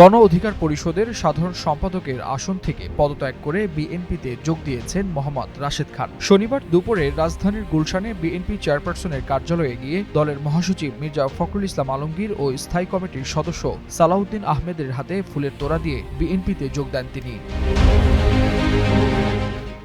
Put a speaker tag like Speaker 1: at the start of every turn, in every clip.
Speaker 1: গণ অধিকার পরিষদের সাধারণ সম্পাদকের আসন থেকে পদত্যাগ করে বিএনপিতে যোগ দিয়েছেন মোহাম্মদ রাশেদ খান। শনিবার দুপুরে রাজধানীর গুলশানে বিএনপি চেয়ারপারসনের কার্যালয়ে গিয়ে দলের মহাসচিব মির্জা ফখরুল ইসলাম আলমগীর ও স্থায়ী কমিটির সদস্য সালাউদ্দিন আহমেদের হাতে ফুলের তোড়া দিয়ে বিএনপিতে যোগ দেন তিনি।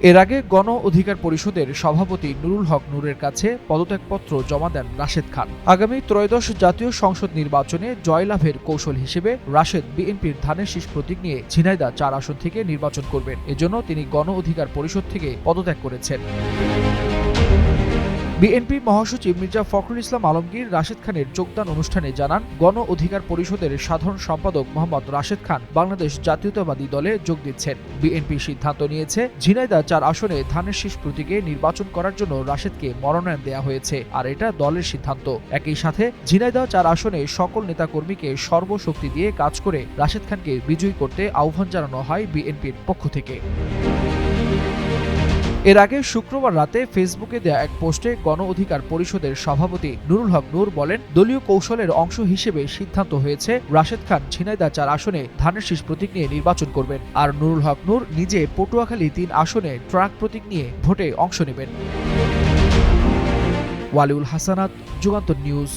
Speaker 1: এর আগে গণ অধিকার পরিষদের সভাপতি নুরুল হক নূরের কাছে পদত্যাগপত্র জমা দেন রাশেদ খান। আগামী ত্রয়োদশ জাতীয় সংসদ নির্বাচনে জয়লাভের কৌশল হিসেবে রাশেদ বিএনপির ধানের শীষ প্রতীক নিয়ে ঝিনাইদহ ৪ আসন থেকে নির্বাচন করবেন। এজন্য তিনি গণ অধিকার পরিষদ থেকে পদত্যাগ করেছেন। বিএনপি মহাসচিব মির্জা ফখরুল ইসলাম আলমগীর রাশেদ খানের যোগদান অনুষ্ঠানে জানান, গণ অধিকার পরিষদের সাধারণ সম্পাদক মোহাম্মদ রাশেদ খান বাংলাদেশ জাতীয়তাবাদী দলে যোগ দিচ্ছেন। বিএনপি সিদ্ধান্ত নিয়েছে ঝিনাইদহ ৪ আসনে ধানের শীষ প্রতীকে নির্বাচন করার জন্য রাশেদকে মনোনয়ন দেওয়া হয়েছে, আর এটা দলের সিদ্ধান্ত। একই সাথে ঝিনাইদহ ৪ আসনে সকল নেতাকর্মীকে সর্বশক্তি দিয়ে কাজ করে রাশেদ খানকে বিজয়ী করতে আহ্বান জানানো হয় বিএনপির পক্ষ থেকে। এর আগে শুক্রবার রাতে ফেসবুকে দেয়া এক পোস্টে গণ অধিকার পরিষদের সভাপতি নুরুল হক নূর বলেন, দলীয় কৌশলের অংশ হিসেবে সিদ্ধান্ত হয়েছে রাশেদ খান ঝিনাইদহ ৪ আসনে ধানের শীষ প্রতীক নিয়ে নির্বাচন করবেন, আর নুরুল হক নূর নিজে পটুয়াখালী ৩ আসনে ট্রাক প্রতীক নিয়ে ভোটে অংশ নেবেন। ওয়ালিউল হাসানাত, যুগান্তর নিউজ।